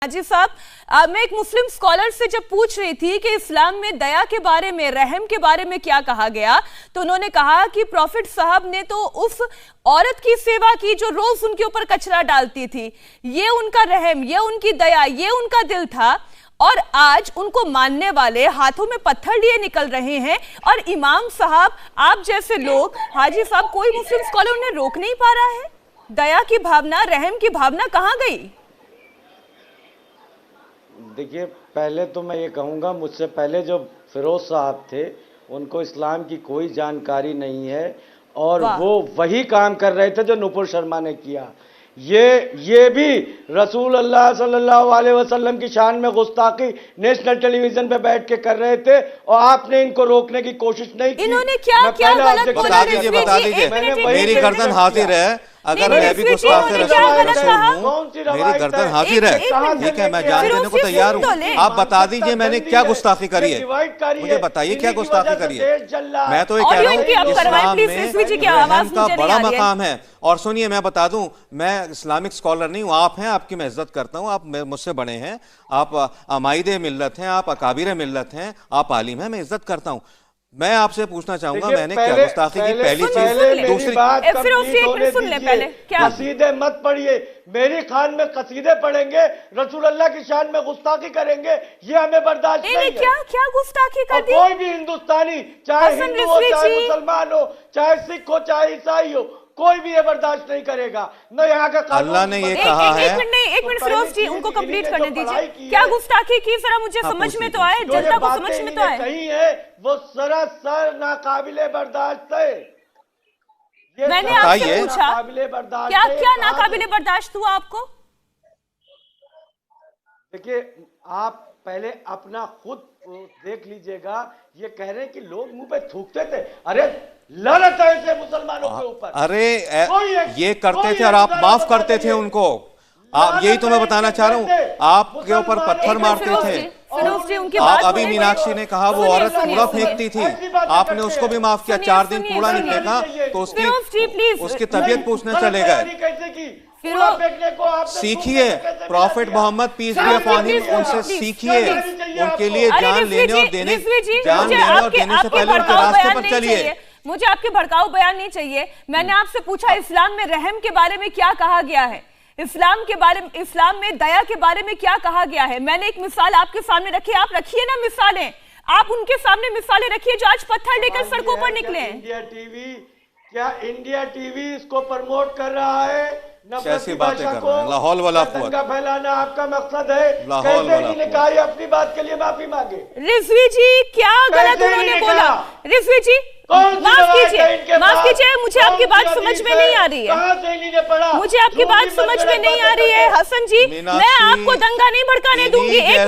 जी साहब, मैं एक मुस्लिम स्कॉलर से जब पूछ रही थी कि इस्लाम में दया के बारे में, रहम के बारे में क्या कहा गया, तो उन्होंने कहा कि प्रॉफिट साहब ने तो उस औरत की सेवा की जो रोज उनके ऊपर कचरा डालती थी। ये उनका रहम, ये उनकी दया, ये उनका दिल था। और आज उनको मानने वाले हाथों में पत्थर लिए निकल रहे हैं। और इमाम साहब, आप जैसे लोग, हाजी साहब, कोई मुस्लिम स्कॉलर उन्हें रोक नहीं पा रहा है। दया की भावना, रहम की भावना कहाँ गई? देखिए, पहले तो मैं ये कहूँगा, मुझसे पहले जो फिरोज साहब थे उनको इस्लाम की कोई जानकारी नहीं है और वो वही काम कर रहे थे जो नुपुर शर्मा ने किया। ये भी रसूल अल्लाह सल्लल्लाहु अलैहि वसल्लम की शान में गुस्ताखी नेशनल टेलीविजन पे बैठ के कर रहे थे और आपने इनको रोकने की कोशिश नहीं की। इन्होंने क्या गलत बोला? बता दीजिए मेरी गर्दन हाजिर है। अगर मैं भी गुस्ताख रसूल हूँ, मेरी गर्दन हाजिर है, ठीक है, मैं जान देने को तैयार हूँ। आप बता दीजिए मैंने क्या गुस्ताखी करी है, मुझे बताइए क्या गुस्ताखी करी है। मैं तो ये कह रहा हूँ इस्लाम में रहम का बड़ा मकाम है। और सुनिए, मैं बता दूं, मैं इस्लामिक स्कॉलर नहीं हूँ, आप हैं, आपकी मैं इज्जत करता हूँ, आप मुझसे बड़े हैं, आप अमाइदे मिल्लत हैं, आप अकाबिर मिल्लत हैं, आप आलिम हैं, मैं इज्जत करता हूँ। मैं आपसे पूछना चाहूंगा मैंने क्या गुस्ताखी की? पहली चीज, दूसरी बात, कसीदे मत पढ़िए। मेरी खान में कसीदे पढ़ेंगे, रसूल अल्लाह की शान में गुस्ताखी करेंगे, ये हमें बर्दाश्त नहीं है। क्या गुस्ताखी कर दी? कोई भी हिंदुस्तानी, चाहे हिंदू हो, चाहे मुसलमान हो, चाहे सिख हो, चाहे ईसाई हो, कोई भी ये बर्दाश्त नहीं करेगा। न यहाँ का अल्लाह ने ये कहा है। एक मिनट फिरोज जी, उनको कंप्लीट करने दीजिए। क्या गुस्ताखी की, जरा मुझे समझ में तो आए, जनता को समझ में तो आए। सही है, वो सरासर नाकाबिले बर्दाश्त है। मैंने आपसे पूछा क्या नाकाबिले बर्दाश्त हुआ आपको? देखिए, आप पहले अपना खुद देख लीजिएगा। ये कह रहे हैं कि लोग मुंह पे थूकते थे। अरे लानत है ऐसे मुसलमानों के ऊपर। अरे ये करते थे और आप माफ करते थे उनको। आप, यही तो मैं बताना चाह रहा हूँ, आपके ऊपर पत्थर मारते थे। आप अभी मीनाक्षी ने कहा वो औरत कूड़ा फेंकती थी, आपने उसको भी माफ किया। 4 दिन कूड़ा नहीं फेंका तो उसकी तबीयत पूछने चले गए। सीखिए, prophet Muhammad peace be upon him, उनसे सीखिए, उनके लिए जान लेने और देने से पहले उनके रास्ते पर चलिए। मुझे आपके भड़काऊ बयान नहीं चाहिए। मैंने आपसे पूछा इस्लाम में रहम के बारे में क्या कहा गया है, इस्लाम में दया के बारे में क्या कहा गया है। मैंने एक मिसाल आपके सामने रखी, आप रखिए ना मिसालें, आप उनके सामने मिसालें रखिए जो आज पत्थर लेकर सड़कों पर निकले। इंडिया टीवी इसको प्रमोट कर रहा है? कैसी बातें कर रहे हैं? लाहौल वाला दंगा फैलाना आपका मकसद है? कैसे इन्होंने कहा अपनी बात के लिए माफी मांगे? रिजवी जी, क्या गलत उन्होंने बोला? रिजवी जी माफ कीजिए, मुझे आपकी बात समझ में नहीं आ रही है। मुझे आपकी बात समझ में नहीं आ रही है हसन जी। मैं आपको दंगा नहीं भड़काने दूंगी। एक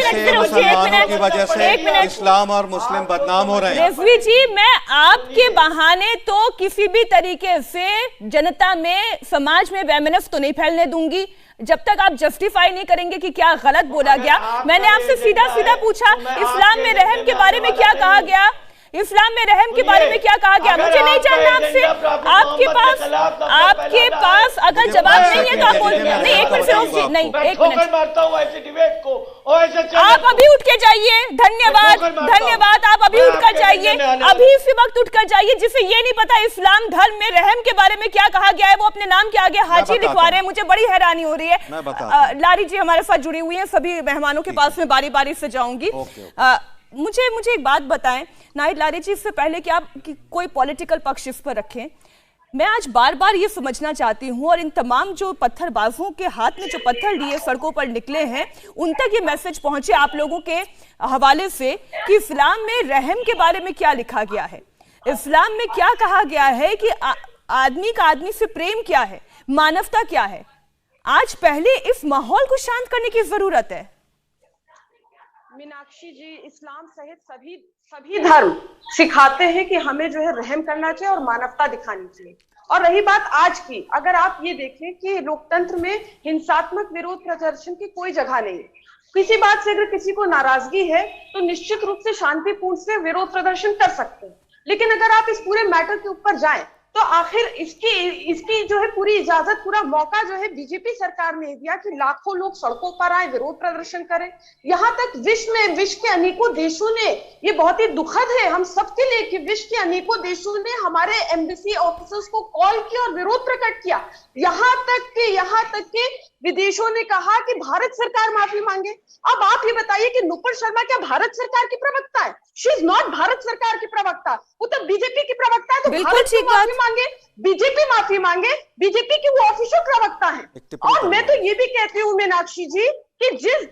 मिनट, इस्लाम और मुस्लिम बदनाम हो रहे हैं। रिजवी जी, मैं आपके बहाने तो किसी भी तरीके से जनता में, समाज में वैमनस तो नहीं फैलने दूंगी जब तक आप जस्टिफाई नहीं करेंगे कि क्या गलत बोला गया। मैंने आपसे सीधा पूछा इस्लाम में रहम के बारे में क्या कहा गया, इस्लाम में रहम के बारे में क्या कहा गया। मुझे नहीं जानना आपसे। आपके पास अगर जवाब नहीं है तो आप बोल नहीं। एक मिनट नहीं, एक मिनट, आप अभी उठ के जाइए। धन्यवाद, आप अभी उठ कर जाइए, अभी इसी वक्त उठ कर जाइए। जिसे ये नहीं पता इस्लाम धर्म में रहम के बारे में क्या कहा गया है, वो अपने नाम के आगे हाजी लिखवा रहे हैं। मुझे बड़ी हैरानी हो रही है। लारी जी हमारे साथ जुड़ी हुई है, सभी मेहमानों के पास में बारी बारी से जाऊंगी। मुझे एक बात बताएं नाहिद लारी जी, इससे पहले कि आप कोई पॉलिटिकल पक्ष इस पर रखें, मैं आज बार बार ये समझना चाहती हूं और इन तमाम जो पत्थरबाजों के हाथ में जो पत्थर लिए सड़कों पर निकले हैं उन तक ये मैसेज पहुंचे आप लोगों के हवाले से कि इस्लाम में रहम के बारे में क्या लिखा गया है, इस्लाम में क्या कहा गया है कि आदमी का आदमी से प्रेम क्या है, मानवता क्या है। आज पहले इस माहौल को शांत करने की जरूरत है। मीनाक्षी जी, इस्लाम सहित सभी धर्म सिखाते हैं कि हमें जो है रहम करना चाहिए और मानवता दिखानी चाहिए। और रही बात आज की, अगर आप ये देखें कि लोकतंत्र में हिंसात्मक विरोध प्रदर्शन की कोई जगह नहीं है। किसी बात से अगर किसी को नाराजगी है तो निश्चित रूप से शांतिपूर्ण से विरोध प्रदर्शन कर सकते हैं। लेकिन अगर आप इस पूरे मैटर के ऊपर जाएं तो आखिर इसकी जो है पूरी इजाजत, पूरा मौका जो है बीजेपी सरकार ने दिया कि लाखों लोग सड़कों पर आए, विरोध प्रदर्शन करें। यहाँ तक विश्व के अनेकों देशों ने, ये बहुत ही दुखद है हम सबके लिए कि विश्व के अनेकों देशों ने हमारे एम्बेसी ऑफिसर्स को कॉल किया और विरोध प्रकट किया। यहाँ तक के विदेशों ने कहा कि भारत सरकार माफी मांगे। अब आप ये बताइए कि नुपुर शर्मा क्या भारत सरकार की प्रवक्ता है? शी इज नॉट भारत सरकार की प्रवक्ता, वो तो बीजेपी की प्रवक्ता है। तो भारत की माफी मांगे, बीजेपी माफी मांगे, बीजेपी की वो ऑफिशियल प्रवक्ता है। और मैं तो ये भी कहती हूँ मीनाक्षी जी कि जिस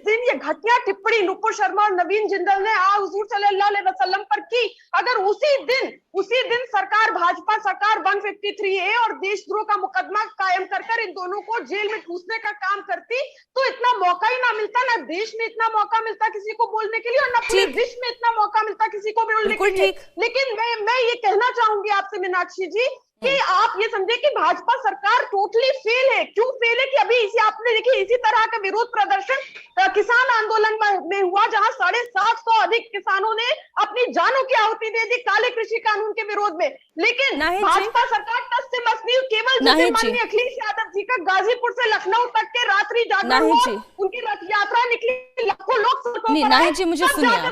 दिन ये घटिया टिप्पणी नुपुर शर्मा और नवीन जिंदल ने हुजूर सल्लल्लाहु अलैहि वसल्लम पर की, अगर उसी दिन सरकार, भाजपा सरकार 153A और देशद्रोह का मुकदमा कायम कर इन दोनों को जेल में ठूसने का काम करती, तो इतना मौका ही ना मिलता, ना देश में इतना मौका मिलता किसी को बोलने के लिए, और ना पूरे विश्व में इतना मौका मिलता किसी को बोलने के लिए। लेकिन मैं ये कहना चाहूंगी आपसे मीनाक्षी जी कि आप ये समझे कि भाजपा सरकार टोटली फेल है। क्यों फेल है? कि अभी आपने देखिए इसी तरह का विरोध प्रदर्शन किसान आंदोलन में हुआ, जहां 750 अधिक किसानों ने अपनी जानों की आहुति दे दी काले कृषि कानून के विरोध में। लेकिन भाजपा सरकार तस से मस नहीं, केवल माननीय अखिलेश यादव जी का गाजीपुर से लखनऊ तक के रात्रि जागरण हुआ, उनकी रथ यात्रा निकली, लाखों लोग सड़कों पर आए।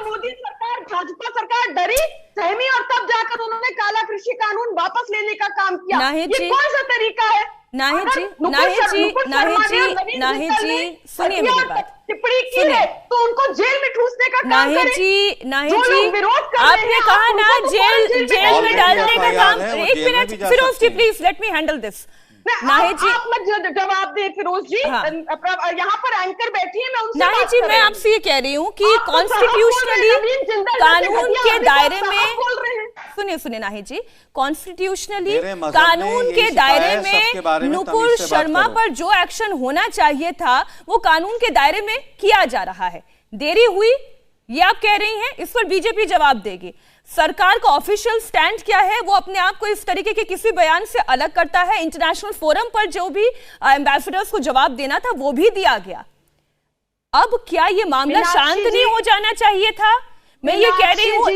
मोदी सरकार, भाजपा सरकार डरी, सहमी, और तब जाकर उन्होंने काला कृषि कानून वापस लेने का काम किया। ये कौन सा तरीका है? नाहिद जी, सुनिए मेरी बात। टिप्पणी की है तो उनको जेल में ठूसने का काम करें। नाहिद जी, आपने कहा ना जेल में डालने का काम। एक minute Firoz ji, please let me handle this. Nahid ji, आप मत जवाब दे फिरोज जी। यहाँ पर एंकर बैठी है, मैं उनसे नाहिद जी, मैं आपसे ये कह रही हूँ कि कॉन्स्टिट्यूशनली कानून के दायरे में, सुनिए नाहिद जी, कॉन्स्टिट्यूशनली कानून के दायरे में नुपुर शर्मा पर जो एक्शन होना चाहिए था वो कानून के दायरे में किया जा रहा है। देरी हुई ये आप कह रही हैं, इस पर बीजेपी जवाब देगी। सरकार का ऑफिशियल स्टैंड क्या है? वो अपने आप को इस तरीके के किसी बयान से अलग करता है। इंटरनेशनल फोरम पर जो भी एम्बेसडर्स को जवाब देना था वो भी दिया गया। अब क्या ये मामला शांत नहीं हो जाना चाहिए था? मैं ये कह रही हूँ,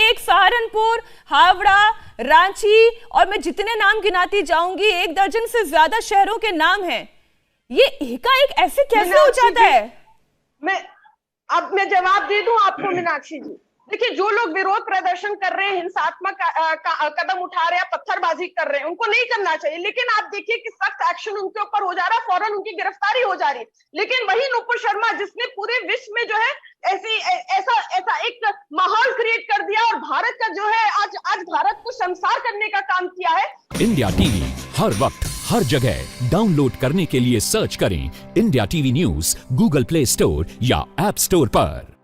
एक सहारनपुर, हावड़ा, रांची, और मैं जितने नाम गिनाती जाऊंगी 1 दर्जन से ज्यादा शहरों के नाम हैं। ये एकाएक ऐसे कैसे हो जाता है? मैं जवाब दे दूं आपको मीनाक्षी जी। देखिए, जो लोग विरोध प्रदर्शन कर रहे हैं, हिंसात्मक कदम उठा रहे हैं, पत्थरबाजी कर रहे हैं, उनको नहीं करना चाहिए। लेकिन आप देखिए कि सख्त एक्शन उनके ऊपर हो जा रहा है, फौरन उनकी गिरफ्तारी हो जा रही है। लेकिन वही नुपुर शर्मा जिसने पूरे विश्व में जो है ऐसा एक माहौल क्रिएट कर दिया और भारत का जो है आज भारत को शर्मसार करने का काम किया है। इंडिया टीवी हर वक्त हर जगह डाउनलोड करने के लिए सर्च करें India TV news Google play store या ऐप स्टोर पर।